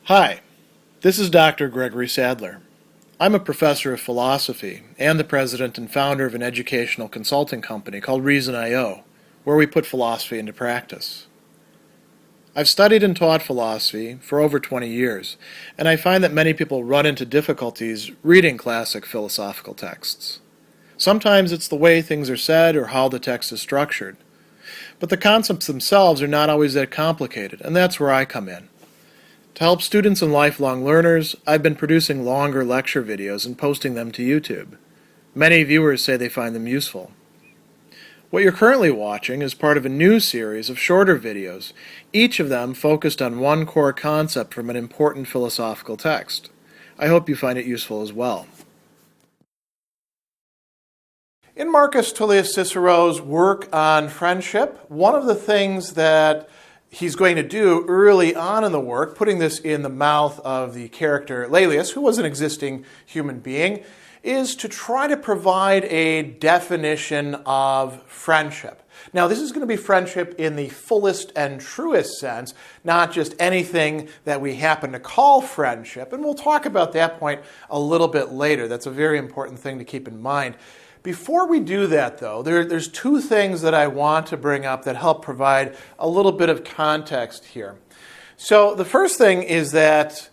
Hi, this is Dr. Gregory Sadler. I'm a professor of philosophy and the president and founder of an educational consulting company called Reason.io, where we put philosophy into practice. I've studied and taught philosophy for over 20 years, and I find that many people run into difficulties reading classic philosophical texts. Sometimes it's the way things are said or how the text is structured. But the concepts themselves are not always that complicated, and that's where I come in. To help students and lifelong learners, I've been producing longer lecture videos and posting them to YouTube. Many viewers say they find them useful. What you're currently watching is part of a new series of shorter videos, each of them focused on one core concept from an important philosophical text. I hope you find it useful as well. In Marcus Tullius Cicero's work on friendship, one of the things that he's going to do early on in the work, putting this in the mouth of the character Laelius, who was an existing human being, is to try to provide a definition of friendship. Now, this is going to be friendship in the fullest and truest sense, not just anything that we happen to call friendship. And we'll talk about that point a little bit later. That's a very important thing to keep in mind. Before we do that, though, there's two things that I want to bring up that help provide a little bit of context here. So the first thing is that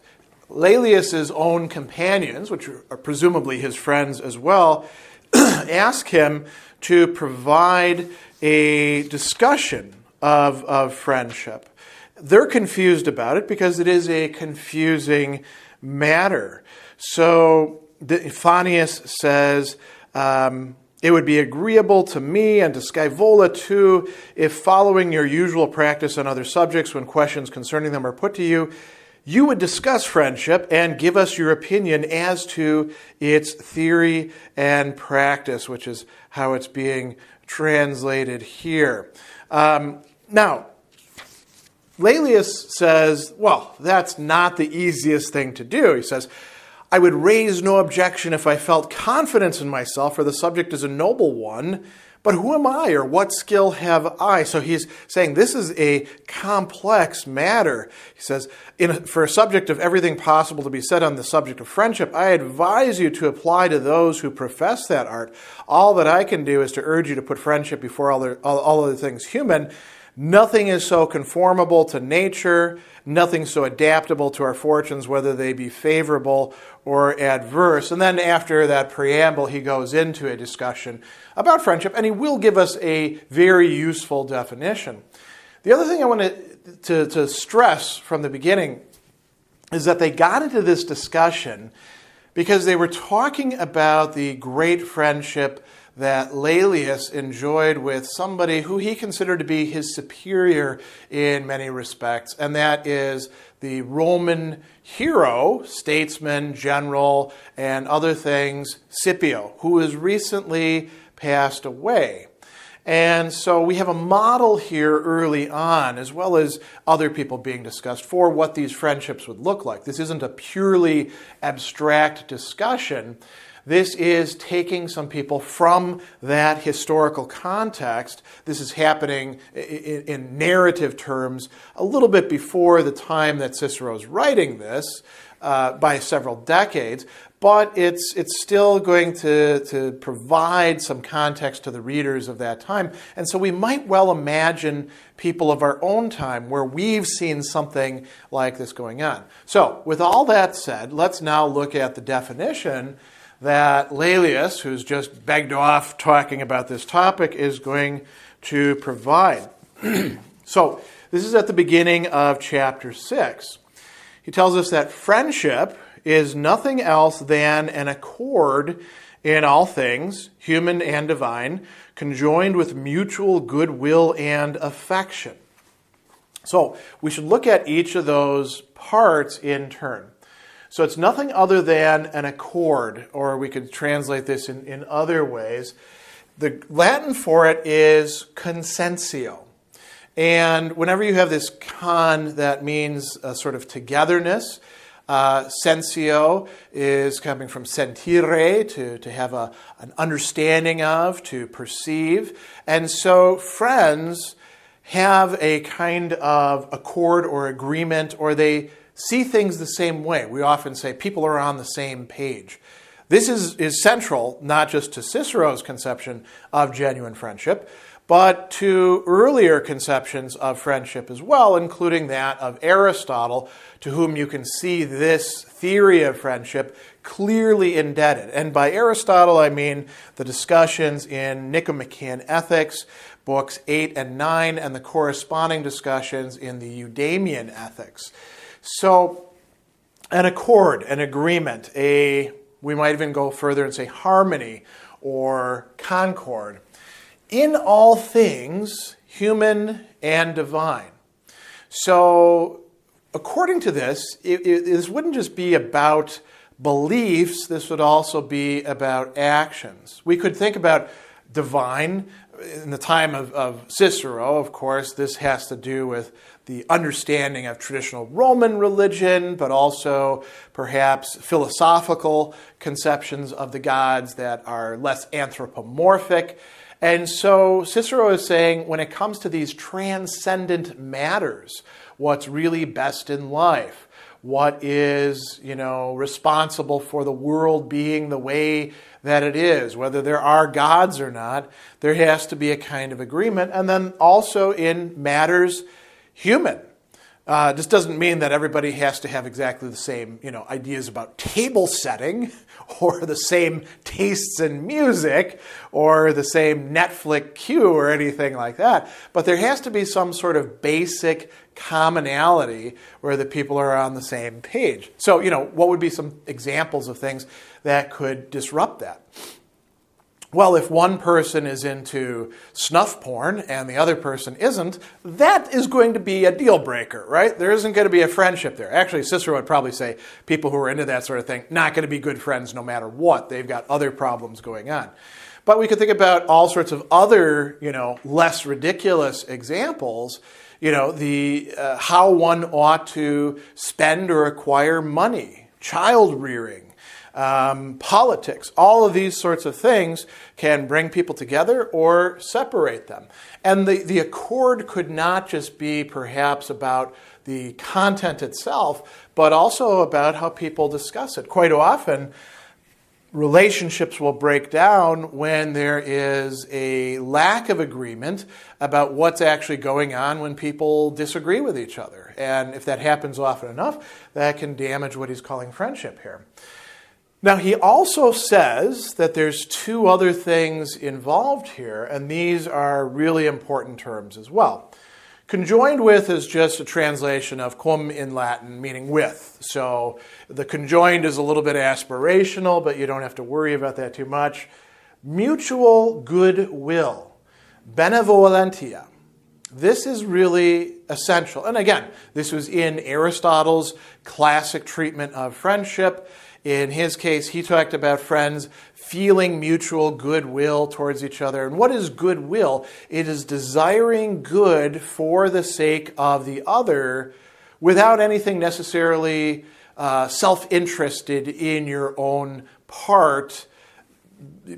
Laelius's own companions, which are presumably his friends as well, ask him to provide a discussion of friendship. They're confused about it because it is a confusing matter. So Phanius says, it would be agreeable to me and to Scaevola too if, following your usual practice on other subjects when questions concerning them are put to you, you would discuss friendship and give us your opinion as to its theory and practice, which is how it's being translated here. Now, Laelius says, well, that's not the easiest thing to do. He says, I would raise no objection if I felt confidence in myself, for the subject is a noble one. But who am I, or what skill have I? So he's saying this is a complex matter. He says, for a subject of everything possible to be said on the subject of friendship, I advise you to apply to those who profess that art. All that I can do is to urge you to put friendship before all other things human. Nothing is so conformable to nature, nothing so adaptable to our fortunes, whether they be favorable or adverse. And then after that preamble, he goes into a discussion about friendship, and he will give us a very useful definition. The other thing I want to stress from the beginning is that they got into this discussion because they were talking about the great friendship that Laelius enjoyed with somebody who he considered to be his superior in many respects, and that is the Roman hero, statesman, general, and other things, Scipio, who has recently passed away. And so we have a model here early on, as well as other people being discussed, for what these friendships would look like. This isn't a purely abstract discussion. This is taking some people from that historical context. This is happening in narrative terms a little bit before the time that Cicero's writing this, by several decades, but it's still going to provide some context to the readers of that time. And so we might well imagine people of our own time where we've seen something like this going on. So with all that said, let's now look at the definition that Laelius, who's just begged off talking about this topic, is going to provide. So this is at the beginning of chapter 6. He tells us that friendship is nothing else than an accord in all things, human and divine, conjoined with mutual goodwill and affection. So we should look at each of those parts in turn. So it's nothing other than an accord, or we could translate this in other ways. The Latin for it is consensio. And whenever you have this con, that means a sort of togetherness. Sensio is coming from sentire, to have an understanding of, to perceive. And so friends have a kind of accord or agreement, or they see things the same way. We often say people are on the same page. This is central not just to Cicero's conception of genuine friendship, but to earlier conceptions of friendship as well, including that of Aristotle, to whom you can see this theory of friendship clearly indebted. And by Aristotle, I mean the discussions in Nicomachean Ethics, books 8 and 9, and the corresponding discussions in the Eudemian Ethics. So an accord, an agreement, we might even go further and say harmony or concord, in all things, human and divine. So according to this, this wouldn't just be about beliefs, this would also be about actions. We could think about divine. In the time of Cicero, of course, this has to do with the understanding of traditional Roman religion, but also perhaps philosophical conceptions of the gods that are less anthropomorphic. And so Cicero is saying when it comes to these transcendent matters, what's really best in life, what is, responsible for the world being the way that it is, whether there are gods or not, there has to be a kind of agreement. And then also in matters human. This doesn't mean that everybody has to have exactly the same, ideas about table setting or the same tastes in music or the same Netflix queue or anything like that. But there has to be some sort of basic commonality where the people are on the same page. So, what would be some examples of things that could disrupt that? Well, if one person is into snuff porn and the other person isn't, that is going to be a deal breaker, right? There isn't going to be a friendship there. Actually, Cicero would probably say people who are into that sort of thing, not going to be good friends no matter what. They've got other problems going on. But we could think about all sorts of other, less ridiculous examples, how one ought to spend or acquire money, child rearing, politics, all of these sorts of things can bring people together or separate them. And the accord could not just be perhaps about the content itself, but also about how people discuss it. Quite often, relationships will break down when there is a lack of agreement about what's actually going on when people disagree with each other. And if that happens often enough, that can damage what he's calling friendship here. Now, he also says that there's two other things involved here, and these are really important terms as well. Conjoined with is just a translation of cum in Latin, meaning with. So the conjoined is a little bit aspirational, but you don't have to worry about that too much. Mutual goodwill, benevolentia. This is really essential. And again, this was in Aristotle's classic treatment of friendship. In his case, he talked about friends feeling mutual goodwill towards each other. And what is goodwill? It is desiring good for the sake of the other without anything necessarily self-interested in your own part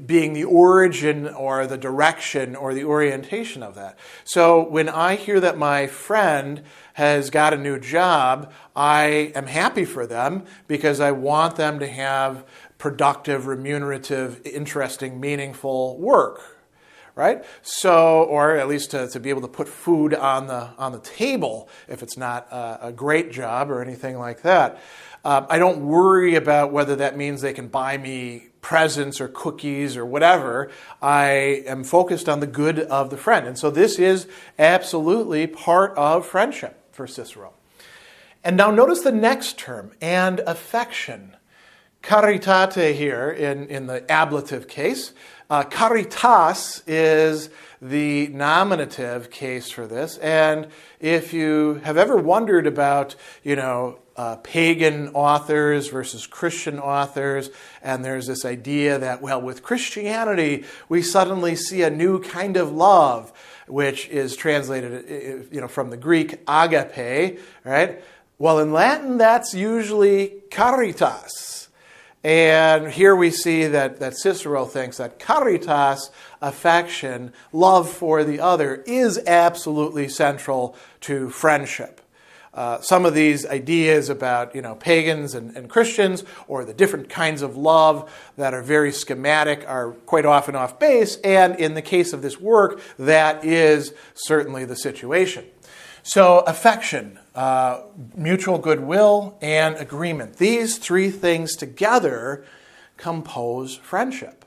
being the origin or the direction or the orientation of that. So when I hear that my friend has got a new job, I am happy for them because I want them to have productive, remunerative, interesting, meaningful work, right? So, or at least to be able to put food on the table if it's not a great job or anything like that. I don't worry about whether that means they can buy me presents or cookies or whatever. I am focused on the good of the friend. And so this is absolutely part of friendship for Cicero. And now notice the next term, and affection. Caritate here in the ablative case. Caritas is the nominative case for this. And if you have ever wondered about, pagan authors versus Christian authors, and there's this idea that, well, with Christianity, we suddenly see a new kind of love, which is translated, from the Greek agape, right? Well, in Latin, that's usually caritas. And here we see that Cicero thinks that caritas, affection, love for the other, is absolutely central to friendship. some of these ideas about pagans and Christians, or the different kinds of love that are very schematic, are quite often off base. And in the case of this work, that is certainly the situation. So affection, mutual goodwill, and agreement. These three things together compose friendship.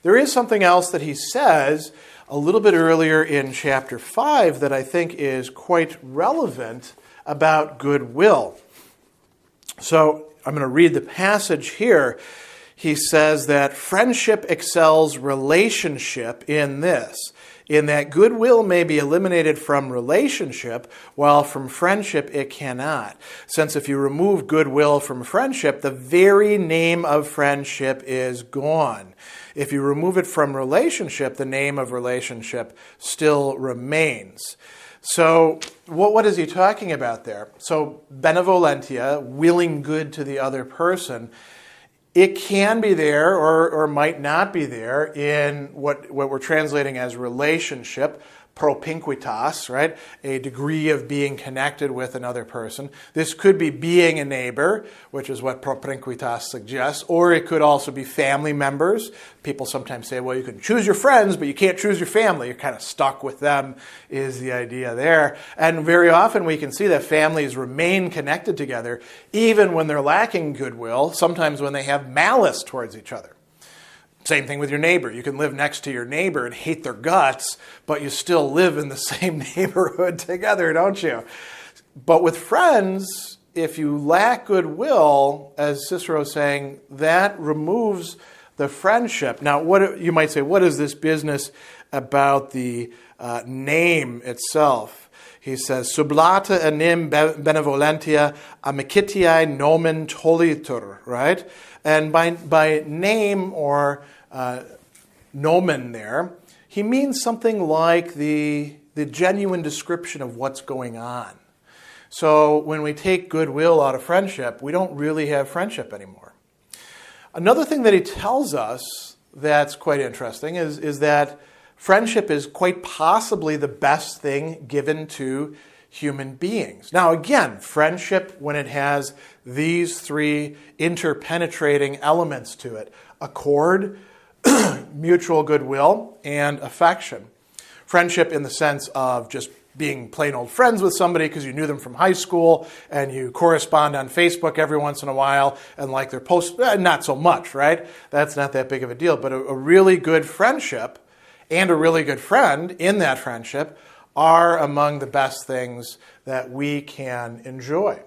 There is something else that he says a little bit earlier in chapter 5 that I think is quite relevant about goodwill. So I'm going to read the passage here. He says that friendship excels relationship in this, in that goodwill may be eliminated from relationship, while from friendship it cannot. Since if you remove goodwill from friendship, the very name of friendship is gone. If you remove it from relationship, the name of relationship still remains. So what is he talking about there? So benevolentia, willing good to the other person, it can be there or might not be there in what we're translating as relationship, propinquitas, right? A degree of being connected with another person. This could be being a neighbor, which is what propinquitas suggests, or it could also be family members. People sometimes say, well, you can choose your friends, but you can't choose your family. You're kind of stuck with them, is the idea there. And very often we can see that families remain connected together, even when they're lacking goodwill, sometimes when they have malice towards each other. Same thing with your neighbor. You can live next to your neighbor and hate their guts, but you still live in the same neighborhood together, don't you? But with friends, if you lack goodwill, as Cicero is saying, that removes the friendship. Now, you might say, what is this business about the name itself? He says, sublata enim benevolentia amicitiae nomen tollitur, right? And by name or nomen there, he means something like the genuine description of what's going on. So when we take goodwill out of friendship, we don't really have friendship anymore. Another thing that he tells us that's quite interesting is that friendship is quite possibly the best thing given to human beings. Now again, friendship, when it has these three interpenetrating elements to it: accord, mutual goodwill, and affection. Friendship in the sense of just being plain old friends with somebody because you knew them from high school and you correspond on Facebook every once in a while and like their posts, not so much, right? That's not that big of a deal. But a really good friendship and a really good friend in that friendship are among the best things that we can enjoy.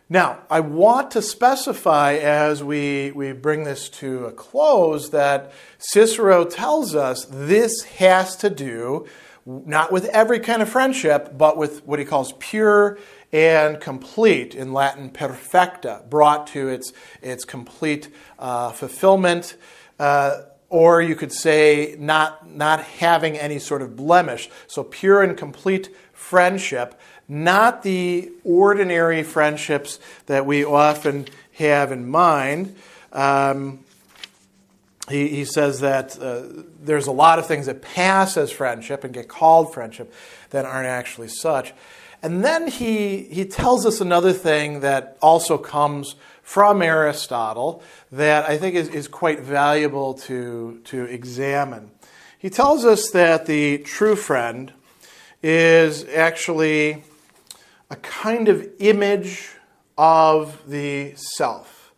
Now, I want to specify as we bring this to a close that Cicero tells us this has to do not with every kind of friendship, but with what he calls pure and complete, in Latin perfecta, brought to its complete fulfillment, or you could say not having any sort of blemish. So pure and complete friendship, not the ordinary friendships that we often have in mind. He says that there's a lot of things that pass as friendship and get called friendship that aren't actually such. And then he tells us another thing that also comes from Aristotle that I think is quite valuable to examine. He tells us that the true friend is actually a kind of image of the self.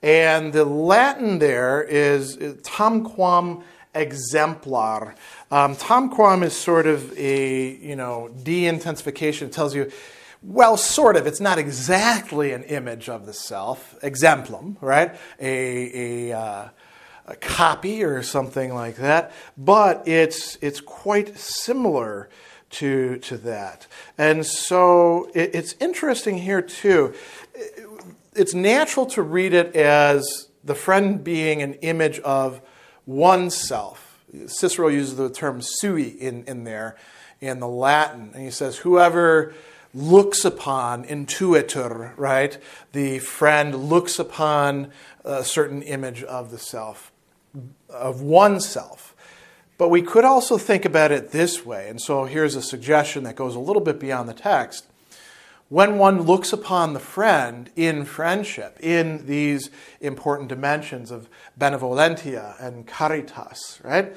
And the Latin there is tamquam exemplar. Tamquam is sort of a, de-intensification. It tells you, well, sort of. It's not exactly an image of the self. Exemplum, right? A copy or something like that. But it's quite similar to that. And so it's interesting here, too. It's natural to read it as the friend being an image of oneself. Cicero uses the term sui in there in the Latin. And he says, whoever looks upon, intuitur, right? The friend looks upon a certain image of the self, of oneself. But we could also think about it this way. And so here's a suggestion that goes a little bit beyond the text. when one looks upon the friend in friendship, in these important dimensions of benevolentia and caritas, right?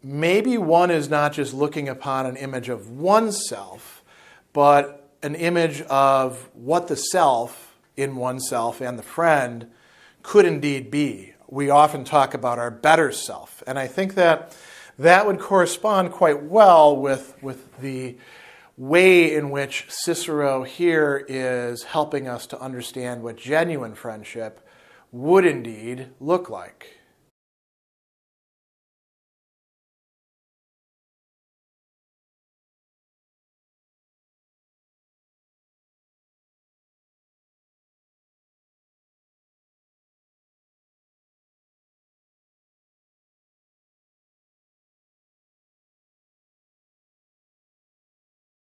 Maybe one is not just looking upon an image of oneself, but an image of what the self in oneself and the friend could indeed be. We often talk about our better self, and I think that that would correspond quite well with the way in which Cicero here is helping us to understand what genuine friendship would indeed look like.